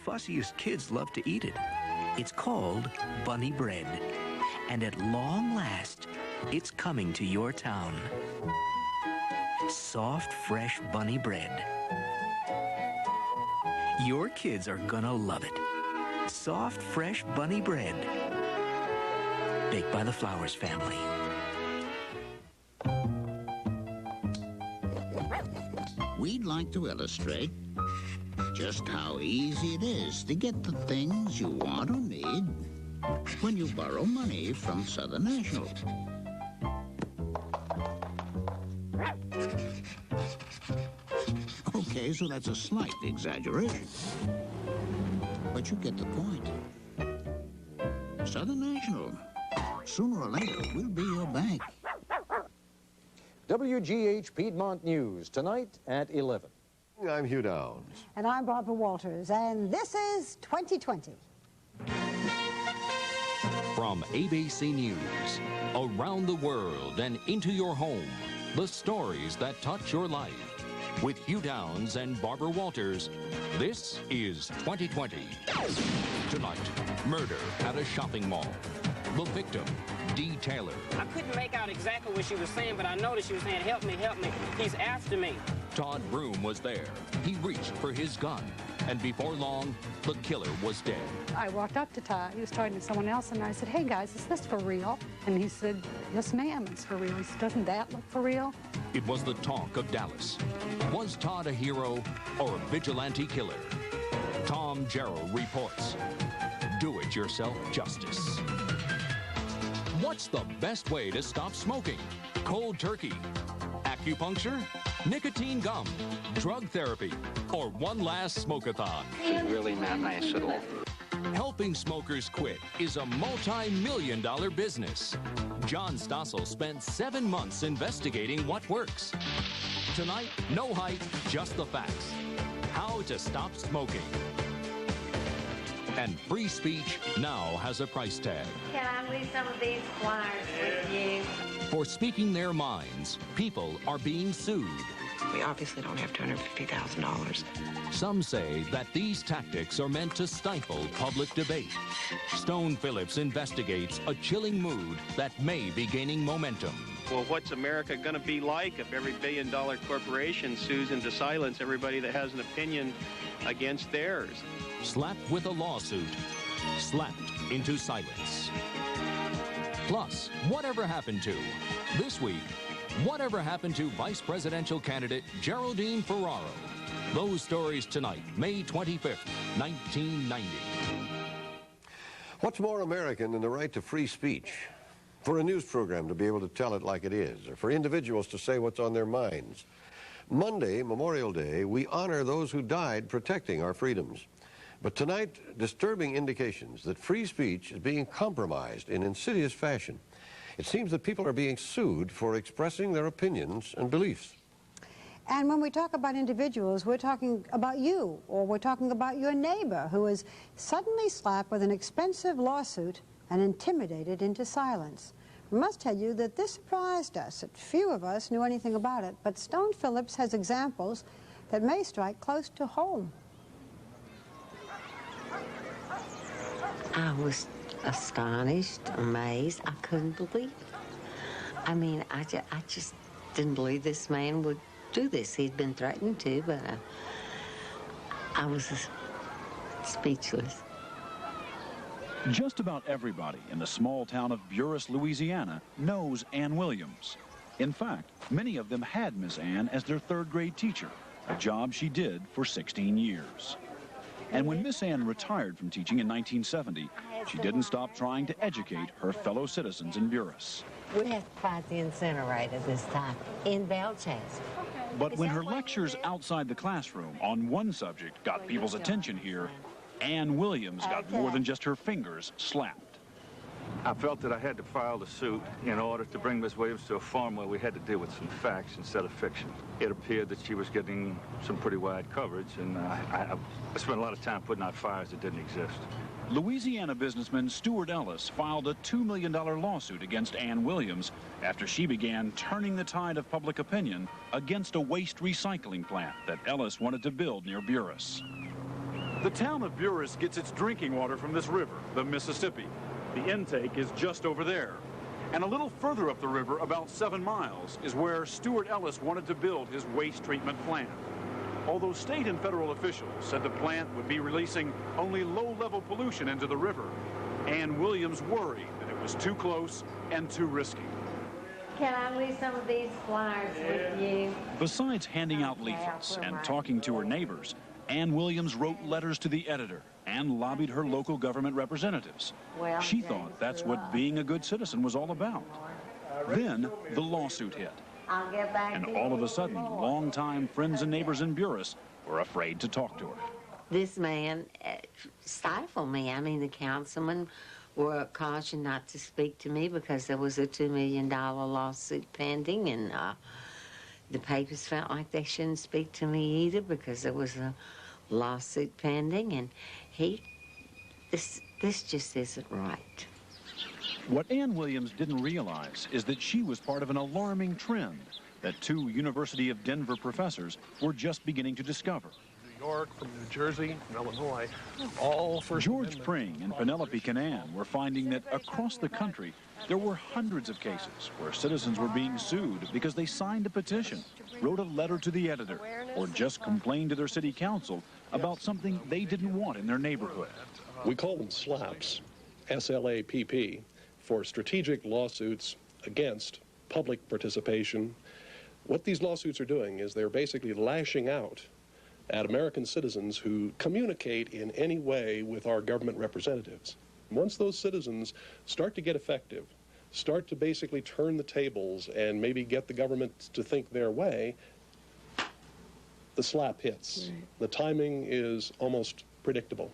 fussiest kids love to eat it. It's called bunny bread. And at long last, it's coming to your town. Soft, fresh bunny bread. Your kids are gonna love it. Soft, fresh bunny bread. Baked by the Flowers family. We'd like to illustrate just how easy it is to get the things you want or need when you borrow money from Southern National. Okay, so that's a slight exaggeration. But you get the point. Southern National, sooner or later, will be your bank. WGH Piedmont News, tonight at 11. I'm Hugh Downs. And I'm Barbara Walters, and this is 2020. From ABC News, around the world and into your home, the stories that touch your life. With Hugh Downs and Barbara Walters, this is 2020. Tonight, murder at a shopping mall. The victim, D. Taylor. I couldn't make out exactly what she was saying, but I noticed she was saying, help me, help me. He's after me. Todd Broom was there. He reached for his gun, and before long, the killer was dead. I walked up to Todd. He was talking to someone else, and I said, hey, guys, is this for real? And he said, yes, ma'am, it's for real. He said, doesn't that look for real? It was the talk of Dallas. Was Todd a hero or a vigilante killer? Tom Jerrial reports. Do-it-yourself justice. What's the best way to stop smoking? Cold turkey, acupuncture, nicotine gum, drug therapy, or one last smoke-a-thon? She's really not nice at all. Helping smokers quit is a multi-million-dollar business. John Stossel spent 7 months investigating what works. Tonight, no hype, just the facts. How to stop smoking. And free speech now has a price tag. Can I leave some of these flyers with you? For speaking their minds, people are being sued. We obviously don't have $250,000. Some say that these tactics are meant to stifle public debate. Stone Phillips investigates a chilling mood that may be gaining momentum. Well, what's America going to be like if every billion-dollar corporation sues into silence everybody that has an opinion against theirs? Slapped with a lawsuit, slapped into silence. Plus, whatever happened to? This week, whatever happened to Vice Presidential candidate Geraldine Ferraro? Those stories tonight, May 25th, 1990. What's more American than the right to free speech? For a news program to be able to tell it like it is, or for individuals to say what's on their minds. Monday, Memorial Day, we honor those who died protecting our freedoms. But tonight, disturbing indications that free speech is being compromised in insidious fashion. It seems that people are being sued for expressing their opinions and beliefs. And when we talk about individuals, we're talking about you, or we're talking about your neighbor who is suddenly slapped with an expensive lawsuit and intimidated into silence. We must tell you that this surprised us, that few of us knew anything about it, but Stone Phillips has examples that may strike close to home. I was astonished, amazed. I couldn't believe it. I mean, I just didn't believe this man would do this. He'd been threatened to, but I was speechless. Just about everybody in the small town of Buras, Louisiana, knows Ann Williams. In fact, many of them had Miss Ann as their third-grade teacher, a job she did for 16 years. And when Miss Ann retired from teaching in 1970, she didn't stop trying to educate her fellow citizens in Buras. We have to fight the incinerator this time in Belchester. But when her lectures outside the classroom on one subject got people's attention here, Ann Williams got more than just her fingers slapped. I felt that I had to file the suit in order to bring Miss Williams to a forum where we had to deal with some facts instead of fiction. It appeared that she was getting some pretty wide coverage, and I spent a lot of time putting out fires that didn't exist. Louisiana businessman Stuart Ellis filed a $2 million lawsuit against Ann Williams after she began turning the tide of public opinion against a waste recycling plant that Ellis wanted to build near Buras. The town of Buras gets its drinking water from this river, the Mississippi. The intake is just over there. And a little further up the river, about 7 miles, is where Stuart Ellis wanted to build his waste treatment plant. Although state and federal officials said the plant would be releasing only low-level pollution into the river, Ann Williams worried that it was too close and too risky. Can I leave some of these flyers with you? Besides handing out leaflets and talking to her neighbors, Ann Williams wrote letters to the editor and lobbied her local government representatives. She thought that's what being a good citizen was all about. Then the lawsuit hit. I'll get back And to all of you. a sudden, longtime friends and neighbors in Buras were afraid to talk to her. This man stifled me. I mean, the councilmen were cautioned not to speak to me because there was a $2 million lawsuit pending, and the papers felt like they shouldn't speak to me either because there was a lawsuit pending, and this just isn't right. What Ann Williams didn't realize is that she was part of an alarming trend that 2 University of Denver professors were just beginning to discover. New York, from New Jersey, from Illinois, all First George Amendment. Pring and Penelope Canan were finding that across the country, there were hundreds of cases where citizens were being sued because they signed a petition, wrote a letter to the editor, or just complained to their city council about something they didn't want in their neighborhood. We call them SLAPs, S-L-A-P-P, for strategic lawsuits against public participation. What these lawsuits are doing is they're basically lashing out at American citizens who communicate in any way with our government representatives. Once those citizens start to get effective, start to basically turn the tables and maybe get the government to think their way, the slap hits. Right. The timing is almost predictable.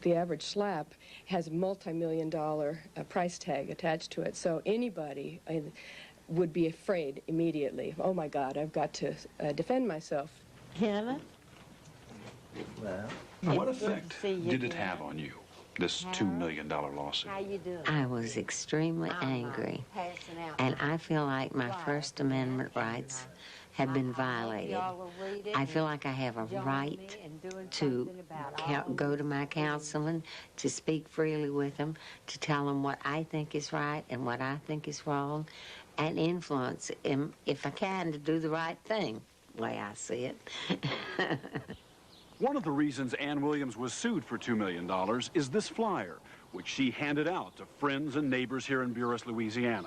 The average slap has a multi-million-dollar price tag attached to it, so anybody would be afraid immediately. Oh my God, I've got to defend myself. Hannah? Well, what effect did it have on you, this $2 million lawsuit? How you doing? I was extremely angry, and I feel like my First Amendment rights have been violated. I feel like I have a right to go to my councilman, to speak freely with them, to tell them what I think is right and what I think is wrong, and influence him, if I can, to do the right thing, the way I see it. One of the reasons Ann Williams was sued for $2 million is this flyer, which she handed out to friends and neighbors here in Buras, Louisiana.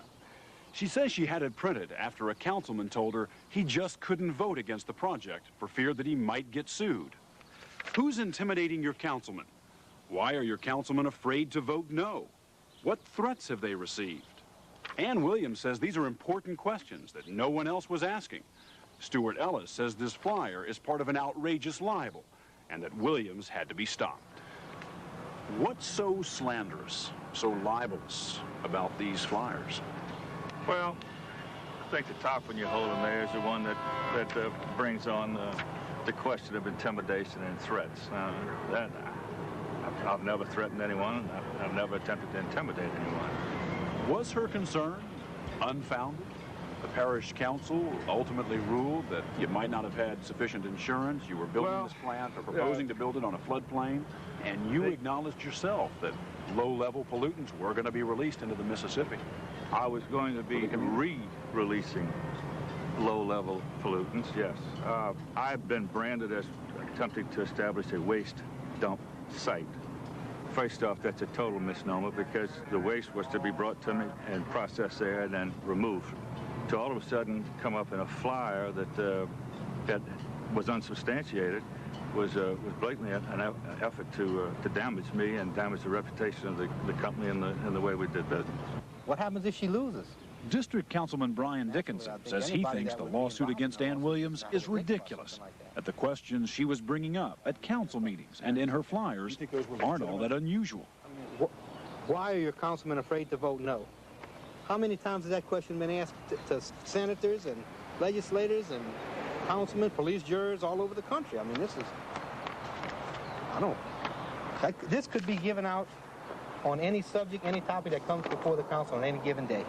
She says she had it printed after a councilman told her he just couldn't vote against the project for fear that he might get sued. Who's intimidating your councilman? Why are your councilmen afraid to vote no? What threats have they received? Ann Williams says these are important questions that no one else was asking. Stuart Ellis says this flyer is part of an outrageous libel and that Williams had to be stopped. What's so slanderous, so libelous about these flyers? Well, I think the top one you're holding there is the one that brings on the question of intimidation and threats. I've never threatened anyone. I've never attempted to intimidate anyone. Was her concern unfounded? The parish council ultimately ruled that you might not have had sufficient insurance. You were building this plant or proposing to build it on a floodplain, and you acknowledged yourself that low-level pollutants were going to be released into the Mississippi. I was going to be re-releasing low-level pollutants, yes. I've been branded as attempting to establish a waste dump site. First off, that's a total misnomer because the waste was to be brought to me and processed there and then removed. To all of a sudden come up in a flyer that was unsubstantiated was blatantly an effort to damage me and damage the reputation of the company and the way we did business. What happens if she loses? District Councilman Brian Dickinson says he thinks the lawsuit against Ann Williams is ridiculous, that the questions she was bringing up at council meetings and in her flyers aren't all that unusual. Why are your councilmen afraid to vote no? How many times has that question been asked to senators and legislators and councilmen, police jurors all over the country? I mean, this could be given out on any subject, any topic that comes before the council on any given day.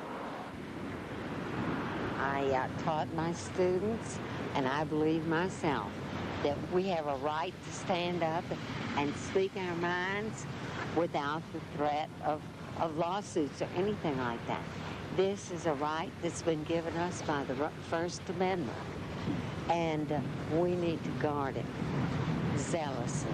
I taught my students, and I believe myself, that we have a right to stand up and speak our minds without the threat of lawsuits or anything like that. This is a right that's been given us by the First Amendment, and we need to guard it zealously.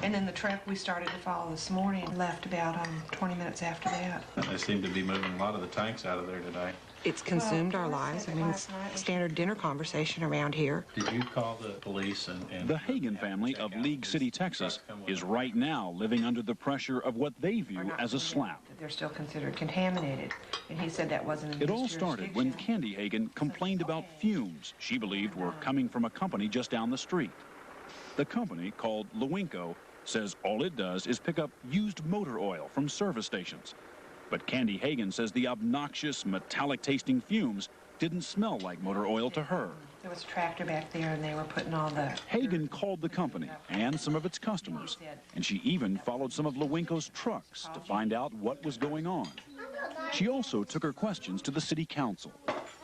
And then the truck we started to follow this morning left about 20 minutes after that. They seem to be moving a lot of the tanks out of there today. It's consumed our lives. I mean, it's standard dinner conversation around here. Did you call the police and The Hagen family of League City, Texas, is right now living under the pressure of what they view as a slap. They're still considered contaminated, and he said that wasn't in It his all started when Candy Hagen complained about fumes she believed were coming from a company just down the street. The company, called Lewinko, says all it does is pick up used motor oil from service stations. But Candy Hagen says the obnoxious, metallic-tasting fumes didn't smell like motor oil to her. There was a tractor back there, and they were putting all the... Hagen called the company and some of its customers, and she even followed some of Lewinko's trucks to find out what was going on. She also took her questions to the city council,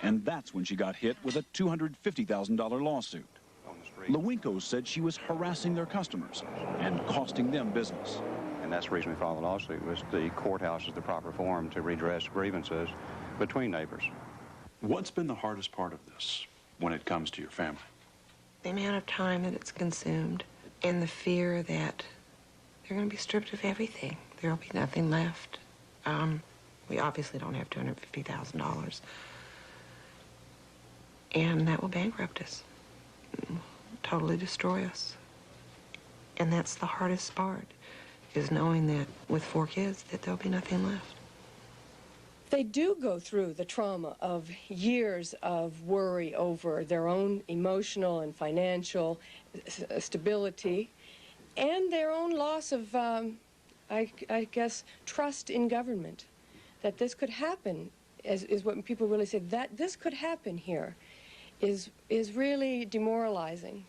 and that's when she got hit with a $250,000 lawsuit. Lewinko said she was harassing their customers and costing them business. And that's the reason we filed the lawsuit, was the courthouse is the proper forum to redress grievances between neighbors. What's been the hardest part of this when it comes to your family? The amount of time that it's consumed and the fear that they're going to be stripped of everything. There will be nothing left. We obviously don't have $250,000. And that will bankrupt us, totally destroy us. And that's the hardest part, is knowing that with 4 kids that there'll be nothing left. They do go through the trauma of years of worry over their own emotional and financial stability and their own loss of, I guess, trust in government. That this could happen is what people really say. That this could happen here is really demoralizing.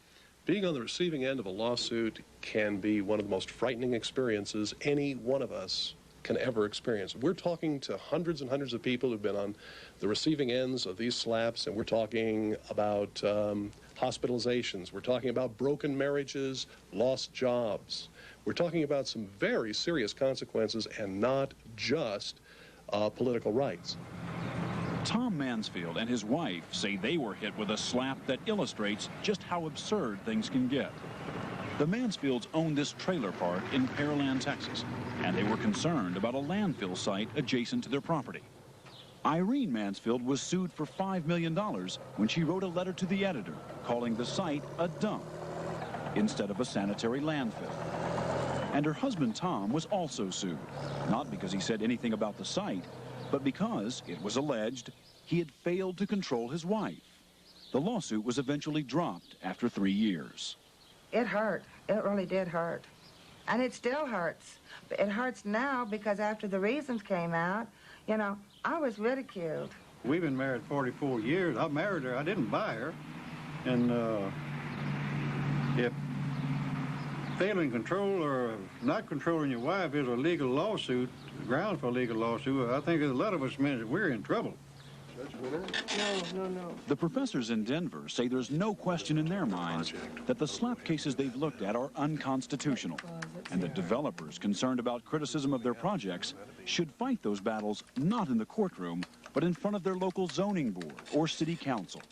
Being on the receiving end of a lawsuit can be one of the most frightening experiences any one of us can ever experience. We're talking to hundreds and hundreds of people who've been on the receiving ends of these slaps, and we're talking about hospitalizations. We're talking about broken marriages, lost jobs. We're talking about some very serious consequences and not just political rights. Tom Mansfield and his wife say they were hit with a slap that illustrates just how absurd things can get. The Mansfields own this trailer park in Pearland, Texas, and they were concerned about a landfill site adjacent to their property. Irene Mansfield was sued for $5 million when she wrote a letter to the editor calling the site a dump instead of a sanitary landfill. And her husband Tom was also sued, not because he said anything about the site, but because, it was alleged, he had failed to control his wife. The lawsuit was eventually dropped after 3 years. It hurt. It really did hurt. And it still hurts. It hurts now because after the reasons came out, you know, I was ridiculed. We've been married 44 years. I married her. I didn't buy her. And if failing control or not controlling your wife is a legal lawsuit, ground for a legal lawsuit, I think a lot of us means that we're in trouble. No. The professors in Denver say there's no question in their minds that the slap cases they've looked at are unconstitutional, and that developers concerned about criticism of their projects should fight those battles not in the courtroom, but in front of their local zoning board or city council.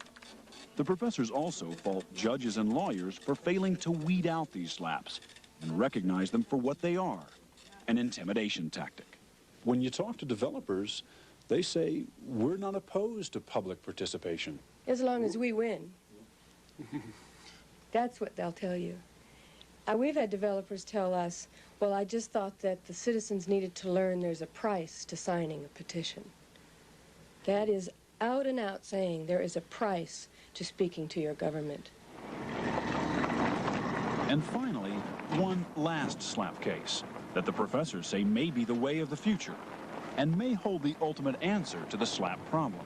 The professors also fault judges and lawyers for failing to weed out these slaps and recognize them for what they are, an intimidation tactic. When you talk to developers, they say, we're not opposed to public participation. As long as we win. That's what they'll tell you. We've had developers tell us, well, I just thought that the citizens needed to learn there's a price to signing a petition. That is out and out saying there is a price to speaking to your government. And finally, one last slap case that the professors say may be the way of the future and may hold the ultimate answer to the slap problem.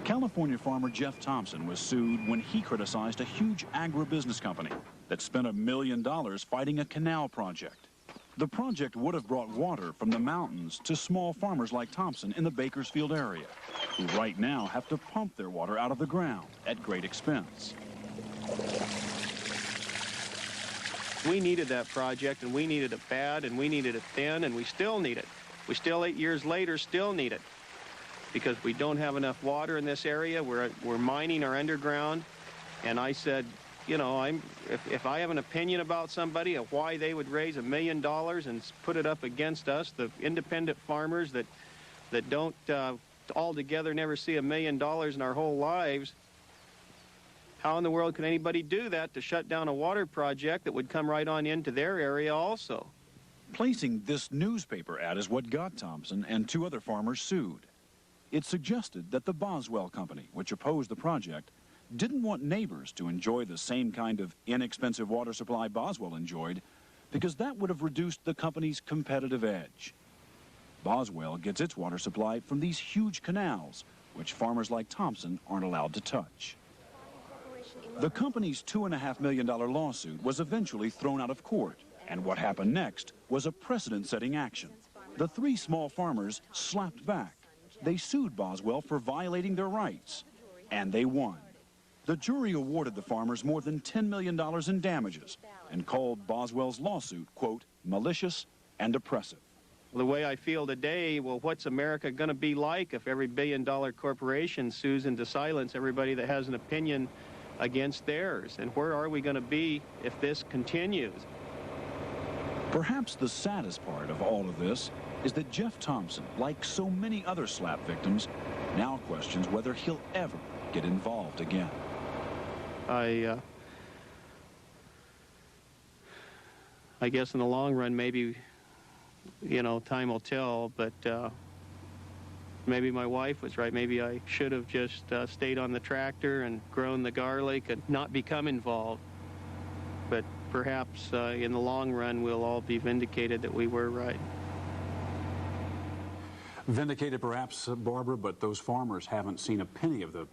California farmer Jeff Thompson was sued when he criticized a huge agribusiness company that spent $1 million fighting a canal project. The project would have brought water from the mountains to small farmers like Thompson in the Bakersfield area, who right now have to pump their water out of the ground at great expense. we needed that project, and we needed it bad, and we needed it then, and we still need it. We still, 8 years later, still need it because we don't have enough water in this area. We're mining our underground, and I said, you know, if I have an opinion about somebody of why they would raise $1 million and put it up against us, the independent farmers that don't altogether never see $1 million in our whole lives, how in the world can anybody do that to shut down a water project that would come right on into their area also? Placing this newspaper ad is what got Thompson and 2 other farmers sued. It suggested that the Boswell Company, which opposed the project, didn't want neighbors to enjoy the same kind of inexpensive water supply Boswell enjoyed because that would have reduced the company's competitive edge. Boswell gets its water supply from these huge canals, which farmers like Thompson aren't allowed to touch. The company's $2.5 million lawsuit was eventually thrown out of court, and what happened next was a precedent-setting action. The 3 small farmers slapped back. They sued Boswell for violating their rights, and they won. The jury awarded the farmers more than $10 million in damages and called Boswell's lawsuit, quote, malicious and oppressive. The way I feel today, well, what's America going to be like if every billion-dollar corporation sues into silence everybody that has an opinion against theirs? And where are we going to be if this continues? Perhaps the saddest part of all of this is that Jeff Thompson, like so many other slap victims, now questions whether he'll ever get involved again. I guess in the long run, maybe, you know, time will tell, but maybe my wife was right. Maybe I should have just stayed on the tractor and grown the garlic and not become involved. But perhaps in the long run, we'll all be vindicated that we were right. Vindicated perhaps, Barbara, but those farmers haven't seen a penny of the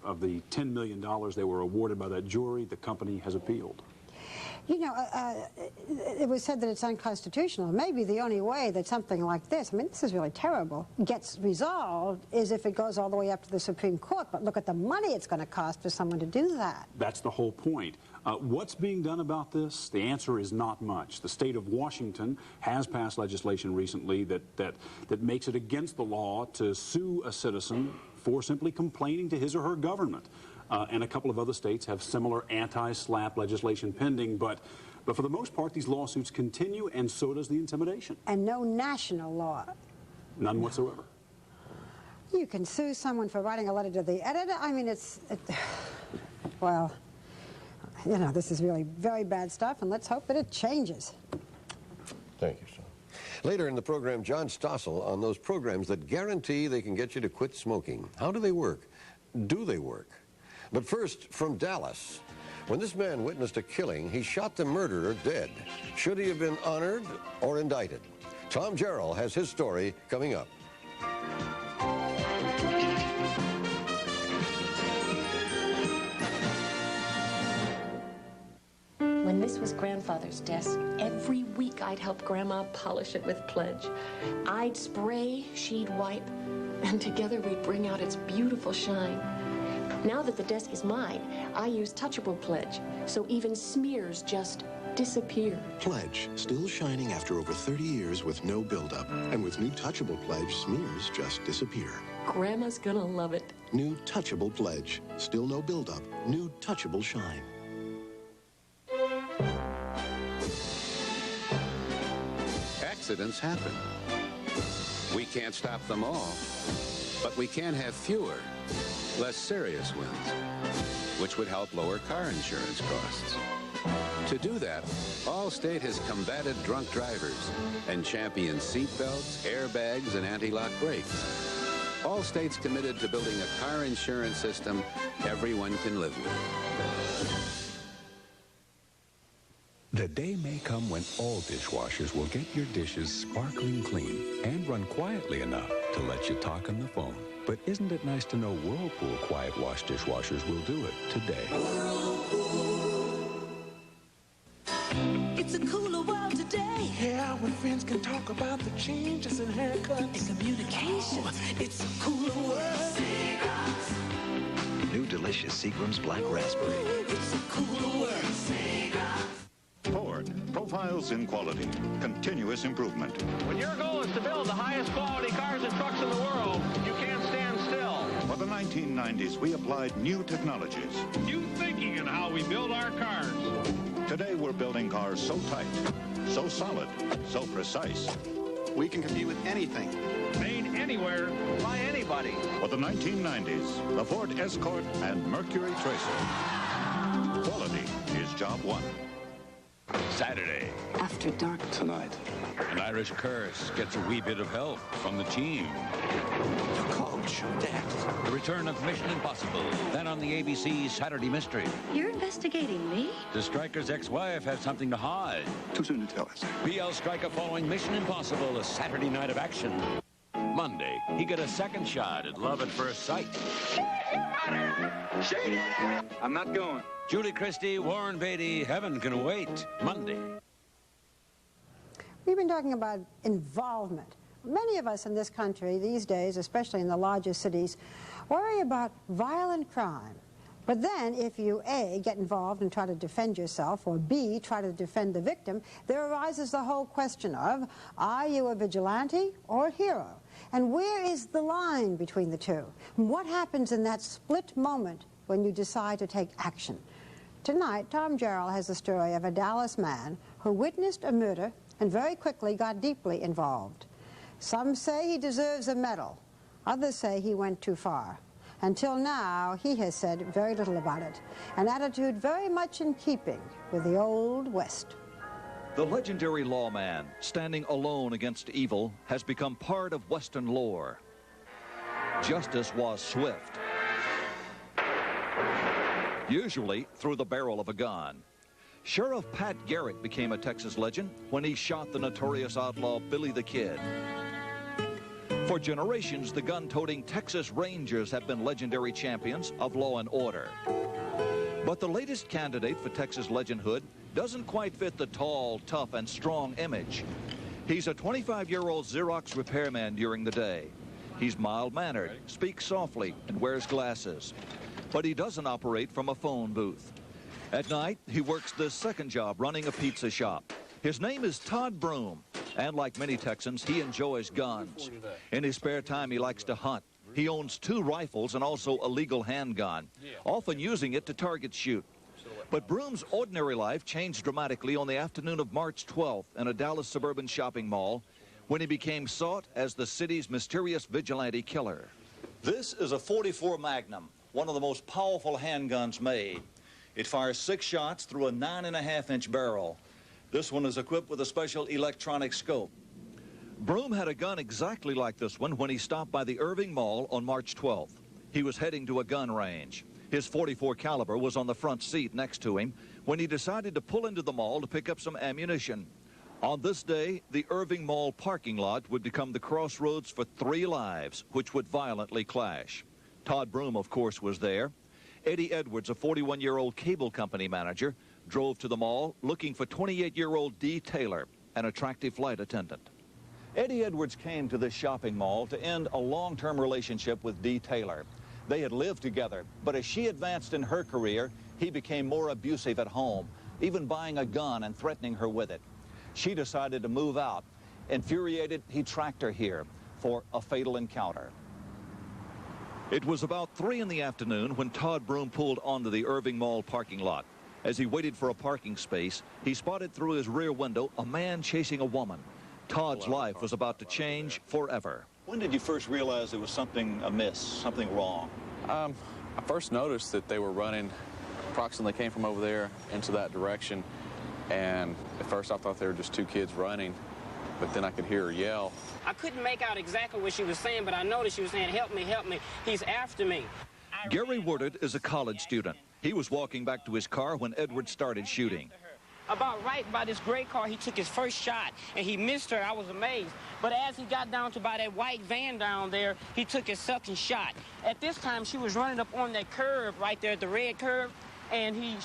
$10 million they were awarded by that jury. The company has appealed. You know, it was said that it's unconstitutional. Maybe the only way that something like this, I mean, this is really terrible, gets resolved is if it goes all the way up to the Supreme Court. But look at the money it's going to cost for someone to do that. That's the whole point. What's being done about this? The answer is not much. The state of Washington has passed legislation recently that makes it against the law to sue a citizen for simply complaining to his or her government. And a couple of other states have similar anti-SLAPP legislation pending, but for the most part, these lawsuits continue, and so does the intimidation. And no national law. None whatsoever. You can sue someone for writing a letter to the editor. I mean, well, you know, this is really very bad stuff, and let's hope that it changes. Thank you, son. Later in the program, John Stossel on those programs that guarantee they can get you to quit smoking. How do they work? Do they work? But first, from Dallas. When this man witnessed a killing, he shot the murderer dead. Should he have been honored or indicted? Tom Jerrial has his story coming up. When this was Grandfather's desk, every week I'd help Grandma polish it with Pledge. I'd spray, she'd wipe, and together we'd bring out its beautiful shine. Now that the desk is mine, I use Touchable Pledge, so even smears just disappear. Pledge, still shining after over 30 years with no buildup. And with new Touchable Pledge, smears just disappear. Grandma's gonna love it. New Touchable Pledge, still no buildup, new Touchable Shine. Accidents happen. We can't stop them all, but we can have fewer, less serious ones, which would help lower car insurance costs. To do that, Allstate has combated drunk drivers and championed seatbelts, airbags, and anti-lock brakes. Allstate's committed to building a car insurance system everyone can live with. The day may come when all dishwashers will get your dishes sparkling clean and run quietly enough to let you talk on the phone. But isn't it nice to know Whirlpool Quiet Wash dishwashers will do it today? It's a cooler world today. Yeah, when friends can talk about the changes in haircuts and communication. It's a cooler world. Seagram's. New delicious Seagram's Black Raspberry. It's a cooler world. Seagram's. Ford Woodard. Profiles in quality. Continuous improvement. When your goal is to build the highest quality cars and trucks in the world, you can't stand still. For the 1990s, we applied new technologies. New thinking in how we build our cars. Today, we're building cars so tight, so solid, so precise. We can compete with anything. Made anywhere by anybody. For the 1990s, the Ford Escort and Mercury Tracer. Quality is job one. Saturday. After dark. Tonight. An Irish curse gets a wee bit of help from the team. The coach, Dad. The return of Mission Impossible. Then on the ABC Saturday Mystery. You're investigating me? The striker's ex-wife has something to hide. Too soon to tell us. BL Striker following Mission Impossible, a Saturday night of action. Monday, he got a second shot at love at first sight. I'm not going. Julie Christie, Warren Beatty, Heaven Can Wait. Monday. We've been talking about involvement. Many of us in this country these days, especially in the larger cities, worry about violent crime. But then if you, A, get involved and try to defend yourself, or B, try to defend the victim, there arises the whole question of, are you a vigilante or a hero? And where is the line between the two? What happens in that split moment when you decide to take action? Tonight, Tom Jerrial has the story of a Dallas man who witnessed a murder and very quickly got deeply involved. Some say he deserves a medal. Others say he went too far. Until now, he has said very little about it, an attitude very much in keeping with the Old West. The legendary lawman, standing alone against evil, has become part of Western lore. Justice was swift, usually through the barrel of a gun. Sheriff Pat Garrett became a Texas legend when he shot the notorious outlaw Billy the Kid. For generations, the gun-toting Texas Rangers have been legendary champions of law and order. But the latest candidate for Texas legendhood doesn't quite fit the tall, tough, and strong image. He's a 25-year-old Xerox repairman during the day. He's mild-mannered, speaks softly, and wears glasses. But he doesn't operate from a phone booth. At night, he works the second job running a pizza shop. His name is Todd Broom, and like many Texans, he enjoys guns. In his spare time, he likes to hunt. He owns 2 rifles and also a legal handgun, often using it to target shoot. But Broom's ordinary life changed dramatically on the afternoon of March 12th in a Dallas suburban shopping mall when he became sought as the city's mysterious vigilante killer. This is a .44 Magnum, one of the most powerful handguns made. It fires 6 shots through a 9.5-inch barrel. This one is equipped with a special electronic scope. Broom had a gun exactly like this one when he stopped by the Irving Mall on March 12th. He was heading to a gun range. His .44 caliber was on the front seat next to him when he decided to pull into the mall to pick up some ammunition. On this day, the Irving Mall parking lot would become the crossroads for 3 lives, which would violently clash. Todd Broom, of course, was there. Eddie Edwards, a 41-year-old cable company manager, drove to the mall looking for 28-year-old Dee Taylor, an attractive flight attendant. Eddie Edwards came to this shopping mall to end a long-term relationship with Dee Taylor. They had lived together, but as she advanced in her career, he became more abusive at home, even buying a gun and threatening her with it. She decided to move out. Infuriated, he tracked her here for a fatal encounter. It was about 3 in the afternoon when Todd Broom pulled onto the Irving Mall parking lot. As he waited for a parking space, he spotted through his rear window a man chasing a woman. Todd's life was about to change forever. When did you first realize there was something amiss, something wrong? I first noticed that they were running, approximately came from over there into that direction. And at first I thought they were just 2 kids running, but then I could hear her yell. I couldn't make out exactly what she was saying, but I noticed she was saying, help me, he's after me. Gary Woodard is a college student. He was walking back to his car when Edwards started shooting. About right by this gray car, he took his first shot, and he missed her. I was amazed. But as he got down to by that white van down there, he took his second shot. At this time, she was running up on that curve right there at the red curve, and he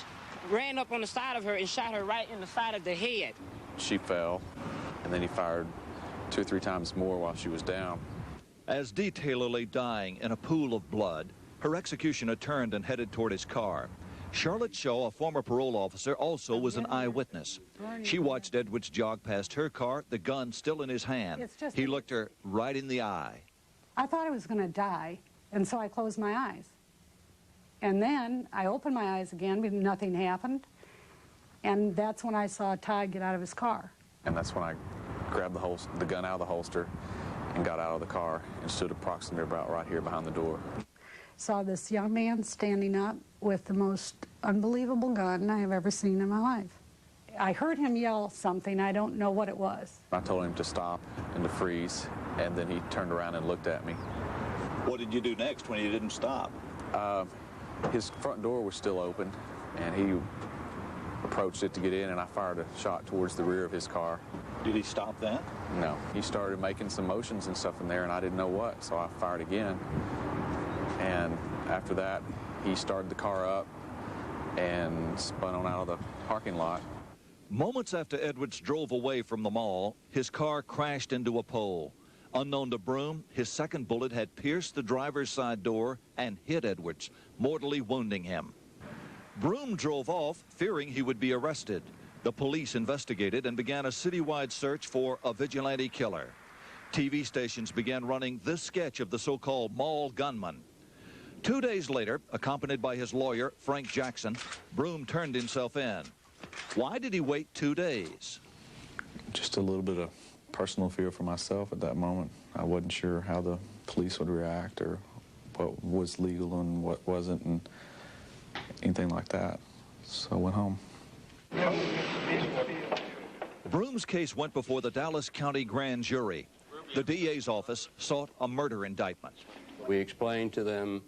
ran up on the side of her and shot her right in the side of the head. She fell, and then he fired 2 or 3 times more while she was down. As Dee Taylor lay dying in a pool of blood, her executioner turned and headed toward his car. Charlotte Shaw, a former parole officer, also was an eyewitness. She watched Edwards jog past her car, the gun still in his hand. He looked her right in the eye. I thought I was going to die, and so I closed my eyes. And then I opened my eyes again, but nothing happened. And that's when I saw Todd get out of his car. And that's when I grabbed the gun out of the holster and got out of the car and stood approximately about right here behind the door. Saw this young man standing up with the most unbelievable gun I have ever seen in my life. I heard him yell something. I don't know what it was. I told him to stop and to freeze, and then he turned around and looked at me. What did you do next when he didn't stop? His front door was still open, and he approached it to get in, and I fired a shot towards the rear of his car. Did he stop then? No. He started making some motions and stuff in there, and I didn't know what, so I fired again. And after that, he started the car up and spun on out of the parking lot. Moments after Edwards drove away from the mall, his car crashed into a pole. Unknown to Broom, his second bullet had pierced the driver's side door and hit Edwards, mortally wounding him. Broom drove off, fearing he would be arrested. The police investigated and began a citywide search for a vigilante killer. TV stations began running this sketch of the so-called mall gunman. 2 days later, accompanied by his lawyer, Frank Jackson, Broom turned himself in. Why did he wait 2 days? Just a little bit of personal fear for myself at that moment. I wasn't sure how the police would react or what was legal and what wasn't and anything like that. So I went home. Broom's case went before the Dallas County Grand Jury. The DA's office sought a murder indictment. We explained to them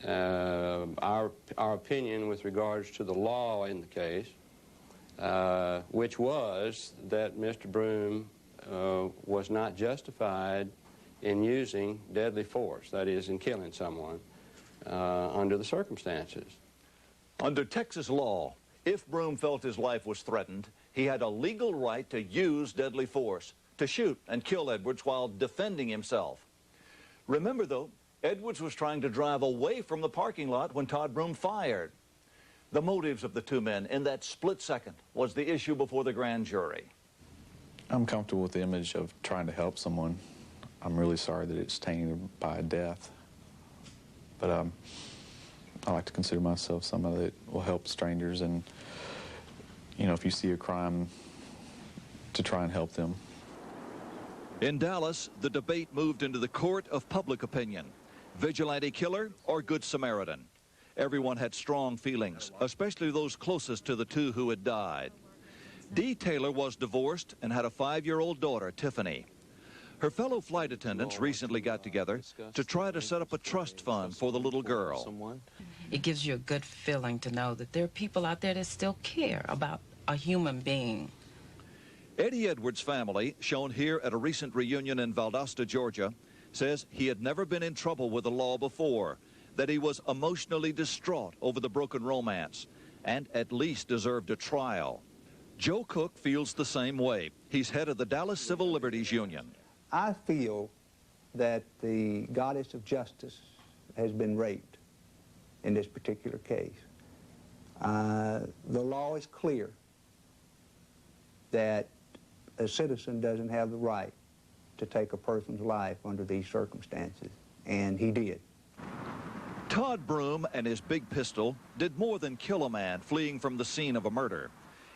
our opinion with regards to the law in the case, which was that Mr. Broom was not justified in using deadly force, that is, in killing someone, under the circumstances. Under Texas law, if Broom felt his life was threatened, he had a legal right to use deadly force, to shoot and kill Edwards while defending himself. Remember, though, Edwards was trying to drive away from the parking lot when Todd Broom fired. The motives of the two men in that split second was the issue before the grand jury. I'm comfortable with the image of trying to help someone. I'm really sorry that it's tainted by a death. But I like to consider myself somebody that will help strangers and, you know, if you see a crime, to try and help them. In Dallas, the debate moved into the court of public opinion. Vigilante killer or Good Samaritan? Everyone had strong feelings, especially those closest to the two who had died. Dee Taylor was divorced and had a 5-year-old daughter, Tiffany. Her fellow flight attendants recently got together to try to set up a trust fund for the little girl. It gives you a good feeling to know that there are people out there that still care about a human being. Eddie Edwards' family, shown here at a recent reunion in Valdosta, Georgia, says he had never been in trouble with the law before, that he was emotionally distraught over the broken romance, and at least deserved a trial. Joe Cook feels the same way. He's head of the Dallas Civil Liberties Union. I feel that the goddess of justice has been raped in this particular case. The law is clear that a citizen doesn't have the right to take a person's life under these circumstances, and he did. Todd Broom and his big pistol did more than kill a man fleeing from the scene of a murder.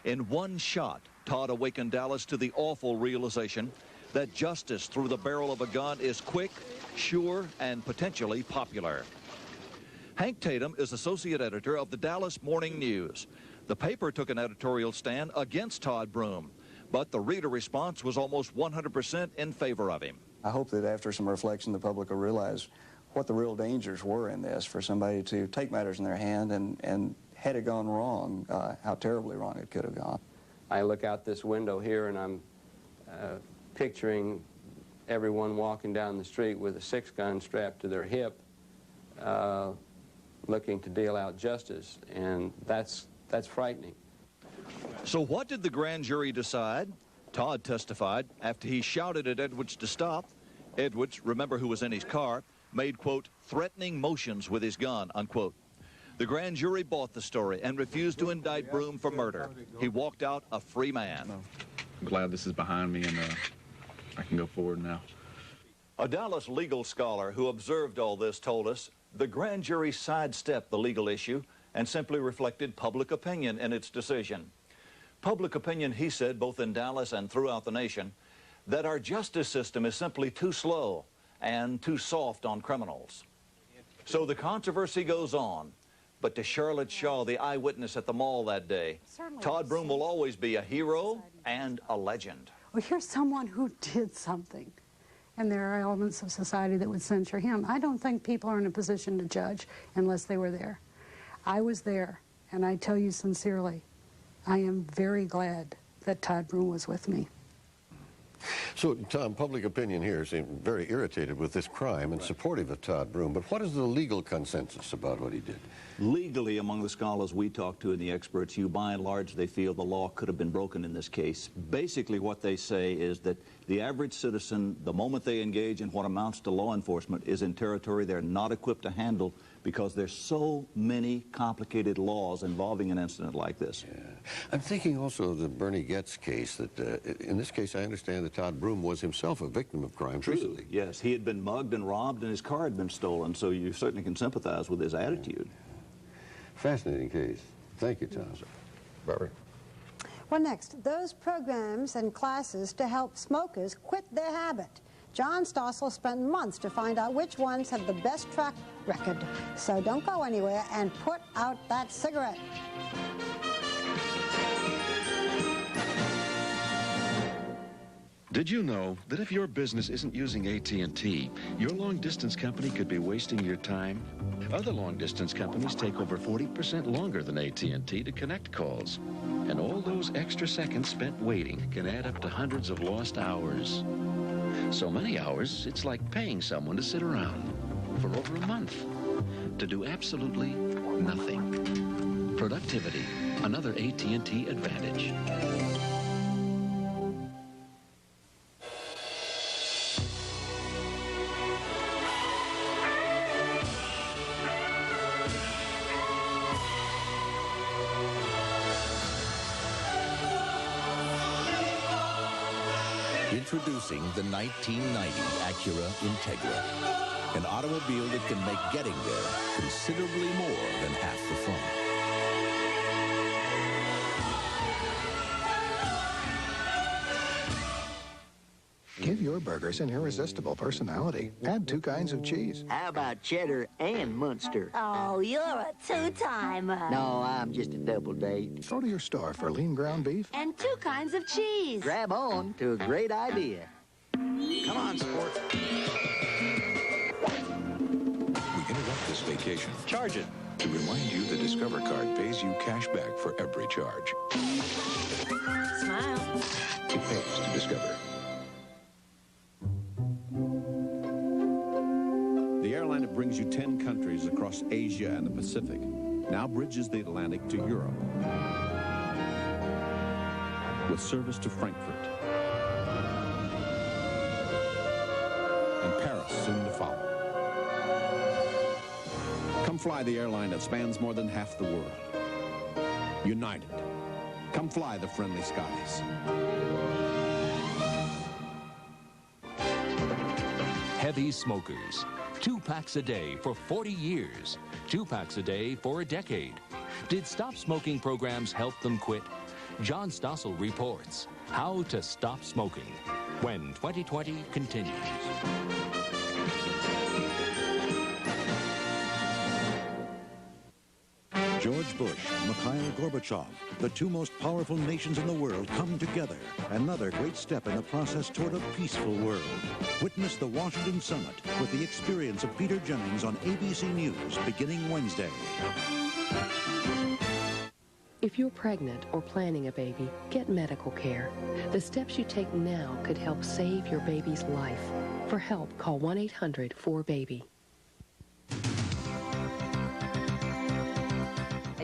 In one shot, Todd awakened Dallas to the awful realization that justice through the barrel of a gun is quick, sure, and potentially popular. Hank Tatum is associate editor of the Dallas Morning News. The paper took an editorial stand against Todd Broom, but the reader response was almost 100% in favor of him. I hope that after some reflection, the public will realize what the real dangers were in this for somebody to take matters in their hand and had it gone wrong, how terribly wrong it could have gone. I look out this window here and I'm picturing everyone walking down the street with a 6-gun strapped to their hip, looking to deal out justice, and that's frightening. So what did the grand jury decide? Todd testified after he shouted at Edwards to stop. Edwards, remember who was in his car, made, quote, threatening motions with his gun, unquote. The grand jury bought the story and refused to indict Broom for murder. He walked out a free man. I'm glad this is behind me and I can go forward now. A Dallas legal scholar who observed all this told us the grand jury sidestepped the legal issue and simply reflected public opinion in its decision. Public opinion, he said, both in Dallas and throughout the nation, that our justice system is simply too slow and too soft on criminals. So the controversy goes on. But to Charlotte Shaw, the eyewitness at the mall that day, Todd Broom will always be a hero and a legend. Well, here's someone who did something. And there are elements of society that would censure him. I don't think people are in a position to judge unless they were there. I was there, and I tell you sincerely, I am very glad that Todd Broom was with me. So, Tom, public opinion here seemed very irritated with this crime and supportive of Todd Broom, but what is the legal consensus about what he did? Legally, among the scholars we talked to and the experts, Hugh, by and large, they feel the law could have been broken in this case. Basically, what they say is that the average citizen, the moment they engage in what amounts to law enforcement, is in territory they're not equipped to handle because there's so many complicated laws involving an incident like this. Yeah. I'm thinking also of the Bernie Getz case, that in this case I understand that Todd Broom was himself a victim of crime recently. Yes, he had been mugged and robbed and his car had been stolen, so you certainly can sympathize with his attitude. Fascinating case. Thank you, Tom. Barbara. Well, next, those programs and classes to help smokers quit their habit. John Stossel spent months to find out which ones have the best track record. So don't go anywhere and put out that cigarette. Did you know that if your business isn't using AT&T, your long-distance company could be wasting your time? Other long-distance companies take over 40% longer than AT&T to connect calls. And all those extra seconds spent waiting can add up to hundreds of lost hours. So many hours, it's like paying someone to sit around for over a month to do absolutely nothing. Productivity, another AT&T advantage. Introducing the 1990 Acura Integra, an automobile that can make getting there considerably more than half the fun. Give your burgers an irresistible personality. Add 2 kinds of cheese. How about cheddar and Munster? Oh, you're a two-timer. No, I'm just a double date. Go to your store for lean ground beef. And 2 kinds of cheese. Grab on to a great idea. Come on, sport. We interrupt this vacation. Charge it. To remind you the Discover card pays you cash back for every charge. Smile. It pays to Discover. The airline that brings you 10 countries across Asia and the Pacific now bridges the Atlantic to Europe with service to Frankfurt and Paris soon to follow. Come fly the airline that spans more than half the world. United. Come fly the friendly skies. Heavy smokers. 2 packs a day for 40 years. 2 packs a day for a decade. Did Stop Smoking programs help them quit? John Stossel reports how to stop smoking when 2020 continues. George Bush and Mikhail Gorbachev, the 2 most powerful nations in the world, come together. Another great step in the process toward a peaceful world. Witness the Washington Summit with the experience of Peter Jennings on ABC News beginning Wednesday. If you're pregnant or planning a baby, get medical care. The steps you take now could help save your baby's life. For help, call 1-800-4BABY.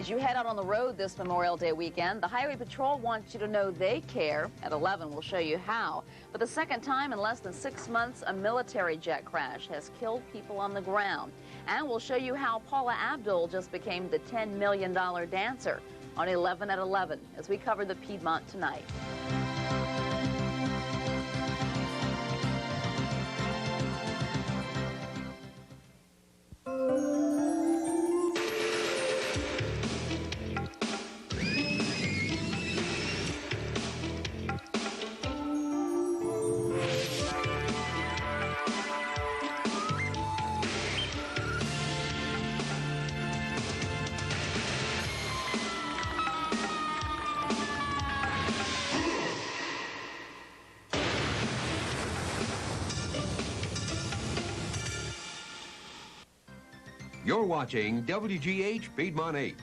As you head out on the road this Memorial Day weekend, the Highway Patrol wants you to know they care. At 11, we'll show you how. For the second time in less than 6 months, a military jet crash has killed people on the ground. And we'll show you how Paula Abdul just became the $10 million dancer on 11 at 11 as we cover the Piedmont tonight. You're watching WGH Piedmont 8.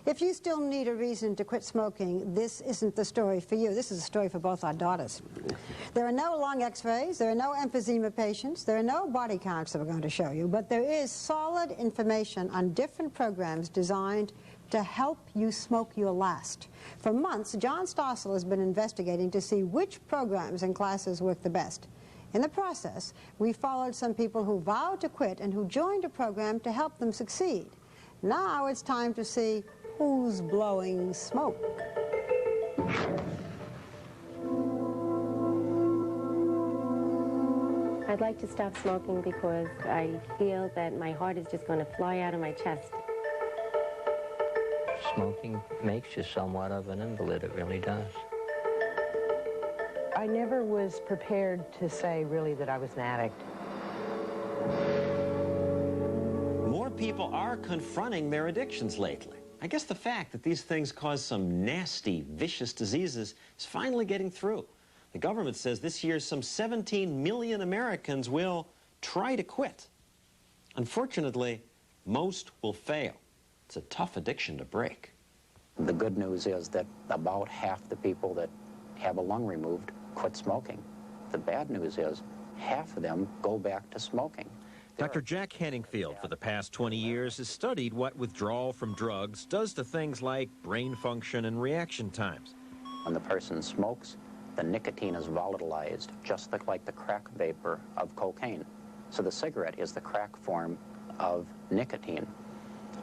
If you still need a reason to quit smoking, this isn't the story for you. This is a story for both our daughters. There are no lung x-rays, there are no emphysema patients, there are no body counts that we're going to show you, but there is solid information on different programs designed to help you smoke your last. For months, John Stossel has been investigating to see which programs and classes work the best. In the process, we followed some people who vowed to quit and who joined a program to help them succeed. Now it's time to see who's blowing smoke. I'd like to stop smoking because I feel that my heart is just going to fly out of my chest. Smoking makes you somewhat of an invalid, it really does. I never was prepared to say, really, that I was an addict. More people are confronting their addictions lately. I guess the fact that these things cause some nasty, vicious diseases is finally getting through. The government says this year some 17 million Americans will try to quit. Unfortunately, most will fail. It's a tough addiction to break. The good news is that about half the people that have a lung removed quit smoking. The bad news is half of them go back to smoking. Dr. Jack Henningfield, for the past 20 years, has studied what withdrawal from drugs does to things like brain function and reaction times. When the person smokes, the nicotine is volatilized, just like the crack vapor of cocaine. So the cigarette is the crack form of nicotine.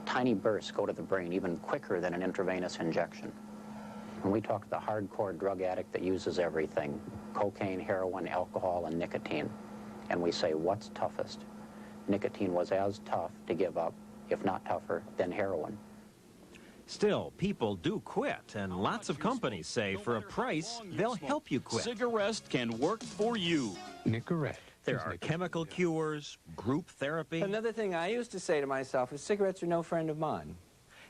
Tiny bursts go to the brain even quicker than an intravenous injection. When we talk to the hardcore drug addict that uses everything, cocaine, heroin, alcohol, and nicotine, and we say, what's toughest? Nicotine was as tough to give up, if not tougher, than heroin. Still, people do quit, and lots of companies say for a price, they'll help you quit. Cigarette can work for you. Nicorette. There are chemical cures, group therapy. Another thing I used to say to myself is cigarettes are no friend of mine.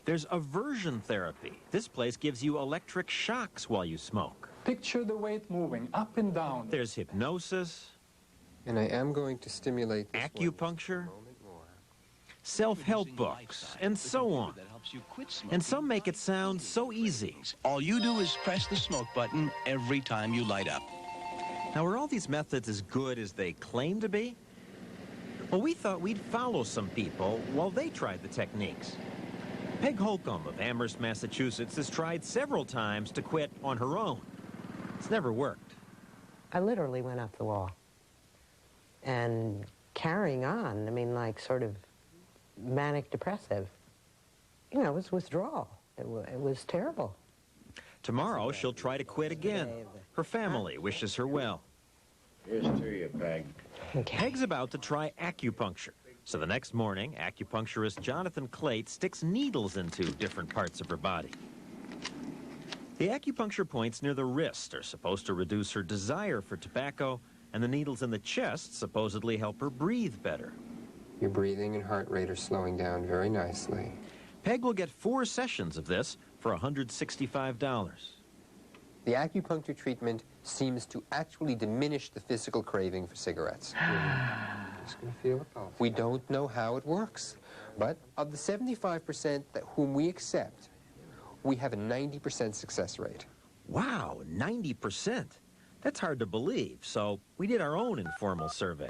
There's aversion therapy. This place gives you electric shocks while you smoke. Picture the weight moving up and down. There's hypnosis. And I am going to stimulate this acupuncture, self-help books, and so on. And some make it sound so easy. All you do is press the smoke button every time you light up. Now, are all these methods as good as they claim to be? Well, we thought we'd follow some people while they tried the techniques. Peg Holcomb of Amherst, Massachusetts, has tried several times to quit on her own. It's never worked. I literally went up the wall. And carrying on, I mean, like sort of manic depressive. You know, it was withdrawal. It was terrible. Tomorrow, she'll try to quit again. Her family wishes her well. Here's to you, Peg. Okay. Peg's about to try acupuncture. So the next morning, acupuncturist Jonathan Clate sticks needles into different parts of her body. The acupuncture points near the wrist are supposed to reduce her desire for tobacco, and the needles in the chest supposedly help her breathe better. Your breathing and heart rate are slowing down very nicely. Peg will get 4 sessions of this for $165. The acupuncture treatment seems to actually diminish the physical craving for cigarettes. Just gonna feel a pulse. We don't know how it works, but of the 75% whom we accept, we have a 90% success rate. Wow, 90%. That's hard to believe, so we did our own informal survey.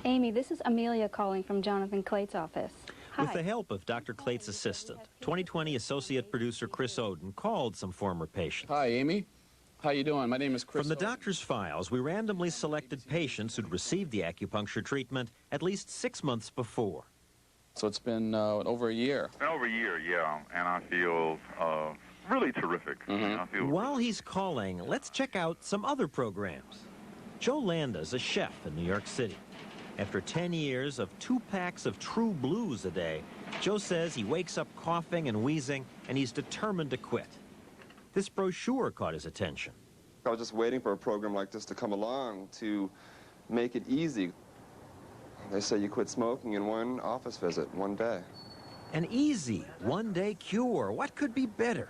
Amy, this is Amelia calling from Jonathan Clate's office. Hi. With the help of Dr. Clate's assistant, 2020 associate producer Chris Oden called some former patients. Hi, Amy. How you doing? My name is Chris. From the doctor's files, we randomly selected patients who'd received the acupuncture treatment at least 6 months before. So it's been over a year. Over a year, yeah, and I feel really terrific. I feel While he's calling, let's check out some other programs. Joe Landa's a chef in New York City. After 10 years of 2 packs of True Blues a day, Joe says he wakes up coughing and wheezing, and he's determined to quit. This brochure caught his attention. I was just waiting for a program like this to come along to make it easy. They say you quit smoking in one office visit, one day. An easy, one-day cure. What could be better?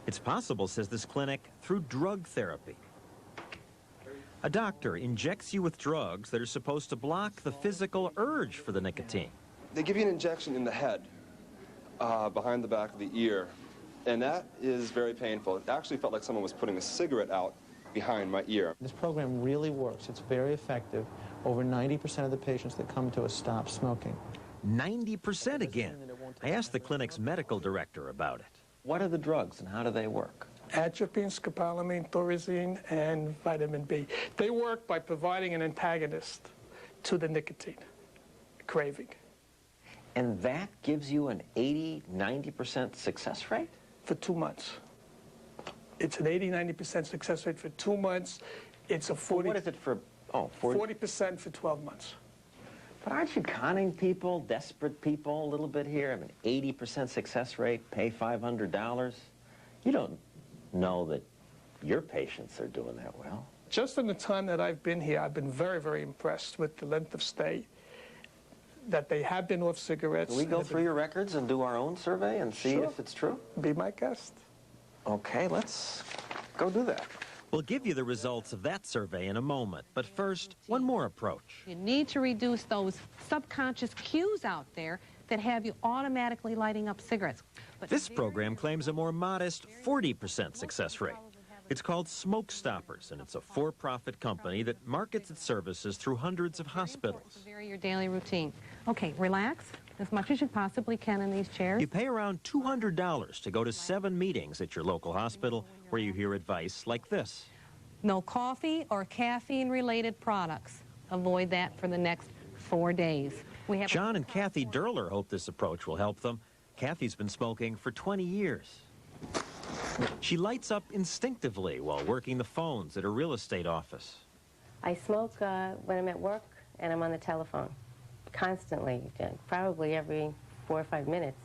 It's possible, says this clinic, through drug therapy. A doctor injects you with drugs that are supposed to block the physical urge for the nicotine. They give you an injection in the head, behind the back of the ear, and that is very painful. It actually felt like someone was putting a cigarette out behind my ear. This program really works. It's very effective. Over 90% of the patients that come to us stop smoking. 90% again. I asked the clinic's medical director about it. What are the drugs and how do they work? Atropine, scopolamine, thorazine, and vitamin B. They work by providing an antagonist to the nicotine craving. And that gives you an 80–90% success rate? For 2 months. It's an 80–90% success rate for 2 months. It's a 40. What is it for? Oh, 40% for 12 months. But aren't you conning people, desperate people, a little bit here? I mean, 80% success rate, pay $500. You don't know that your patients are doing that well. Just in the time that I've been here, I've been very, very impressed with the length of stay, that they have been off cigarettes. Can we go through your records and do our own survey and see if it's true? Be my guest. Okay, let's go do that. We'll give you the results of that survey in a moment, but first, one more approach. You need to reduce those subconscious cues out there that have you automatically lighting up cigarettes. But this program claims a more modest 40% success rate. It's called Smoke Stoppers, and it's a for-profit company that markets its services through hundreds of hospitals. Vary your daily routine. Okay, relax as much as you possibly can in these chairs. You pay around $200 to go to 7 meetings at your local hospital where you hear advice like this. No coffee or caffeine-related products. Avoid that for the next 4 days. John and Kathy Derler hope this approach will help them. Kathy's been smoking for 20 years. She lights up instinctively while working the phones at her real estate office. I smoke when I'm at work and I'm on the telephone. Constantly, probably every 4 or 5 minutes.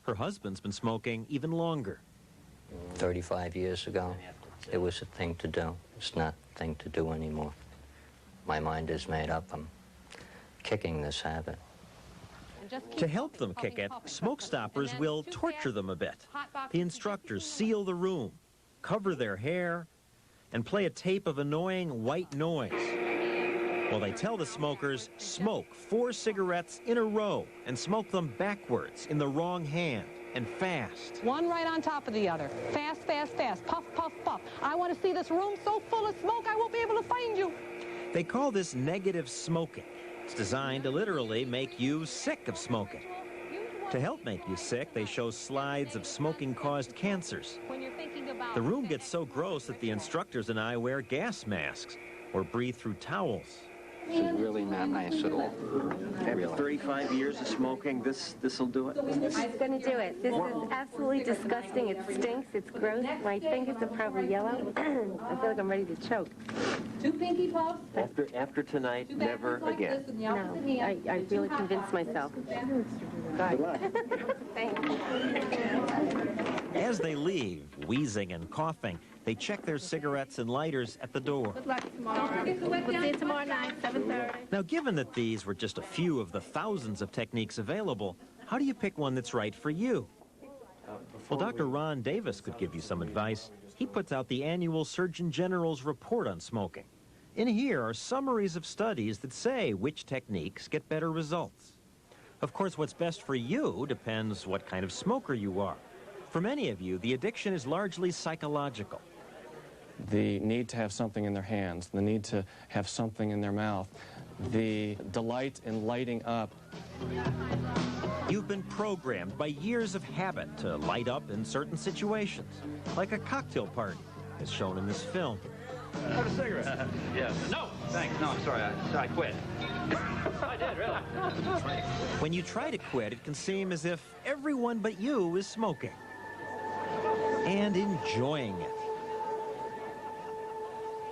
Her husband's been smoking even longer. 35 years ago, it was a thing to do. It's not a thing to do anymore. My mind is made up. I'm kicking this habit. To help them kick it, Smoke Stoppers will torture them a bit. The instructors seal the room, cover their hair, and play a tape of annoying white noise. While they tell the smokers, smoke 4 cigarettes in a row and smoke them backwards in the wrong hand and fast. One right on top of the other. Fast, fast, fast. Puff, puff, puff. I want to see this room so full of smoke I won't be able to find you. They call this negative smoking. It's designed to literally make you sick of smoking. To help make you sick, they show slides of smoking-caused cancers. The room gets so gross that the instructors and I wear gas masks or breathe through towels. This is really not nice at all. After 35 years of smoking, this'll do it? It's going to do it. This is absolutely disgusting. It stinks. It's gross. My fingers are probably yellow. I feel like I'm ready to choke. 2 pinky puffs. After tonight, never again. No, I really convinced myself. Good luck. Thanks. As they leave, wheezing and coughing, they check their cigarettes and lighters at the door. Good luck tomorrow. We'll see you tomorrow night, 7:30. Now, given that these were just a few of the thousands of techniques available, how do you pick one that's right for you? Well, Dr. Ron Davis could give you some advice. He puts out the annual Surgeon General's report on smoking. In here are summaries of studies that say which techniques get better results. Of course, what's best for you depends what kind of smoker you are. For many of you, the addiction is largely psychological. The need to have something in their hands, the need to have something in their mouth, the delight in lighting up. You've been programmed by years of habit to light up in certain situations, like a cocktail party, as shown in this film. Have a cigarette. Yes. No, thanks. No, I'm sorry. I quit. I did, really. When you try to quit, it can seem as if everyone but you is smoking and enjoying it.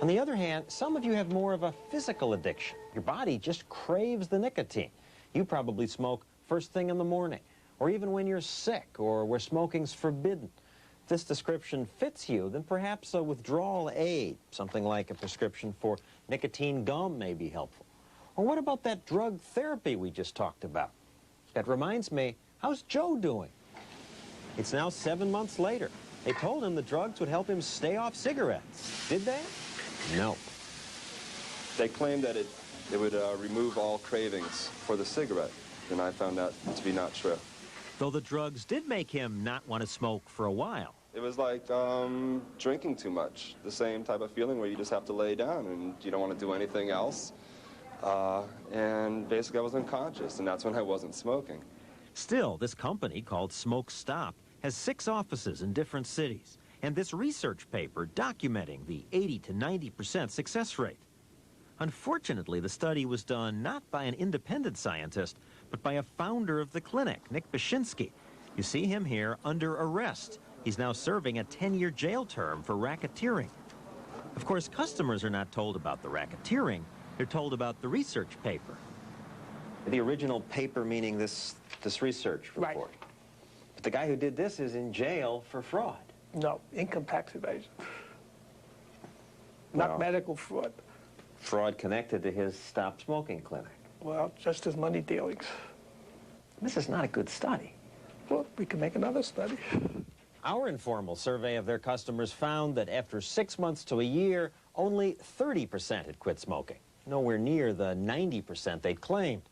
On the other hand, some of you have more of a physical addiction. Your body just craves the nicotine. You probably smoke first thing in the morning, or even when you're sick, or where smoking's forbidden. If this description fits you, then perhaps a withdrawal aid, something like a prescription for nicotine gum, may be helpful. Or what about that drug therapy we just talked about? That reminds me, how's Joe doing? It's now 7 months later. They told him the drugs would help him stay off cigarettes. Did they? No. They claimed that it would remove all cravings for the cigarette, and I found that to be not true. Though the drugs did make him not want to smoke for a while. It was like drinking too much, the same type of feeling where you just have to lay down and you don't want to do anything else. And basically I was unconscious, and that's when I wasn't smoking. Still, this company called Smoke Stop has 6 offices in different cities, and this research paper documenting the 80 to 90% success rate. Unfortunately, the study was done not by an independent scientist, but by a founder of the clinic, Nick Bashinsky. You see him here under arrest. He's now serving a 10-year jail term for racketeering. Of course, customers are not told about the racketeering. They're told about the research paper. The original paper meaning this research report. Right. But the guy who did this is in jail for fraud. No, income tax evasion. Not medical fraud. Fraud connected to his Stop Smoking clinic. Well, just as money dealings. This is not a good study. Well, we can make another study. Our informal survey of their customers found that after 6 months to a year, only 30% had quit smoking, nowhere near the 90% they'd claimed.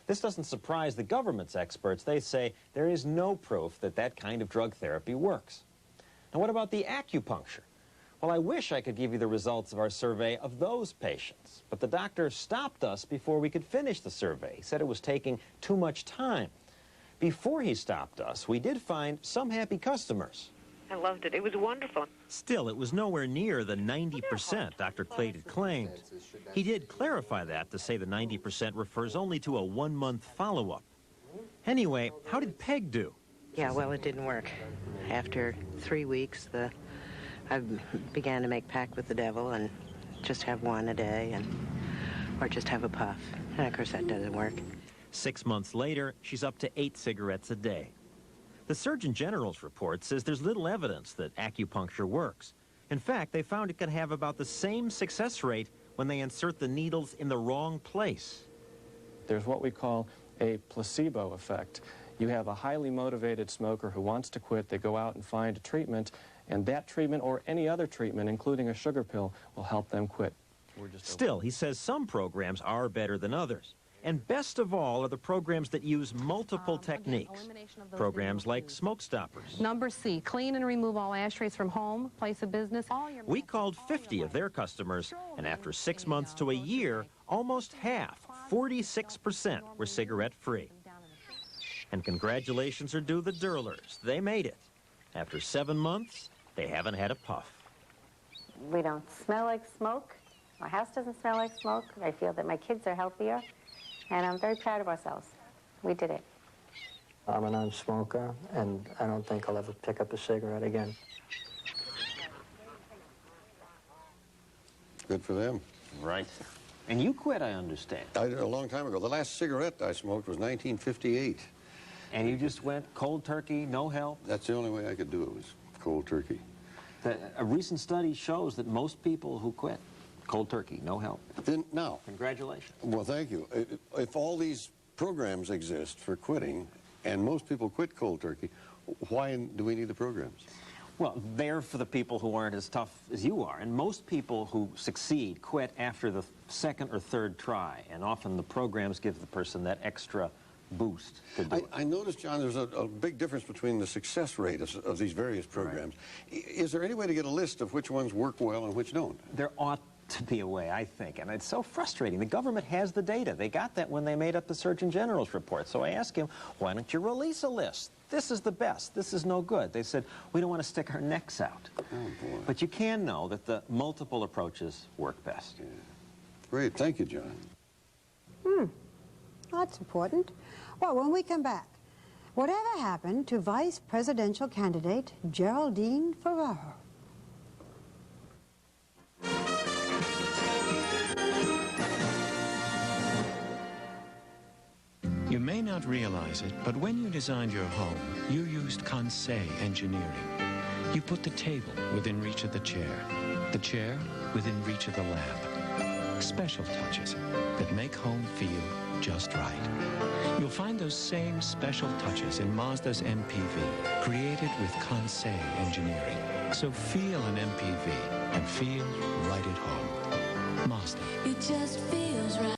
This doesn't surprise the government's experts. They say there is no proof that that kind of drug therapy works. Now, what about the acupuncture? Well, I wish I could give you the results of our survey of those patients, but the doctor stopped us before we could finish the survey. He said it was taking too much time. Before he stopped us, we did find some happy customers. I loved it. It was wonderful. Still, it was nowhere near the 90% Dr. Clayt had claimed. He did clarify that to say the 90% refers only to a 1-month follow-up. Anyway, how did Peg do? Yeah, well, it didn't work. After 3 weeks, I began to make pact with the devil and just have one a day, or just have a puff. And of course, that doesn't work. 6 months later, she's up to 8 cigarettes a day. The Surgeon General's report says there's little evidence that acupuncture works. In fact, they found it can have about the same success rate when they insert the needles in the wrong place. There's what we call a placebo effect. You have a highly motivated smoker who wants to quit. They go out and find a treatment, and that treatment or any other treatment, including a sugar pill, will help them quit. Still, he says some programs are better than others. And best of all are the programs that use multiple techniques. Programs like smoke stoppers. Number C, clean and remove all ashtrays from home, place of business. We called 50 of their customers, and after 6 months to a year, almost half, 46%, were cigarette-free. And congratulations are due the Durlers. They made it. After 7 months, they haven't had a puff. We don't smell like smoke. Our house doesn't smell like smoke. I feel that my kids are healthier. And I'm very proud of ourselves. We did it. I'm a non-smoker, and I don't think I'll ever pick up a cigarette again. Good for them. Right. And you quit, I understand. I did a long time ago. The last cigarette I smoked was 1958. And you just went cold turkey, no help? That's the only way I could do it, was cold turkey. A recent study shows that most people who quit cold turkey, no help. Then, now. Congratulations. Well, thank you. If all these programs exist for quitting, and most people quit cold turkey, why do we need the programs? Well, they're for the people who aren't as tough as you are. And most people who succeed quit after the second or third try. And often the programs give the person that extra boost to do it. I noticed, John, there's a big difference between the success rate of these various programs. Right. Is there any way to get a list of which ones work well and which don't? There ought to be a way, I think, and it's so frustrating. The government has the data. They got that when they made up the Surgeon General's report. So I asked him, why don't you release a list? This is the best. This is no good. They said, we don't want to stick our necks out. Oh, boy. But you can know that the multiple approaches work best. Yeah. Great. Thank you, John. That's important. Well, when we come back, whatever happened to vice presidential candidate Geraldine Ferraro? You may not realize it, but when you designed your home, you used Conseil engineering. You put the table within reach of the chair within reach of the lamp. Special touches that make home feel just right. You'll find those same special touches in Mazda's MPV, created with Conseil engineering. So feel an MPV and feel right at home. Mazda. It just feels right.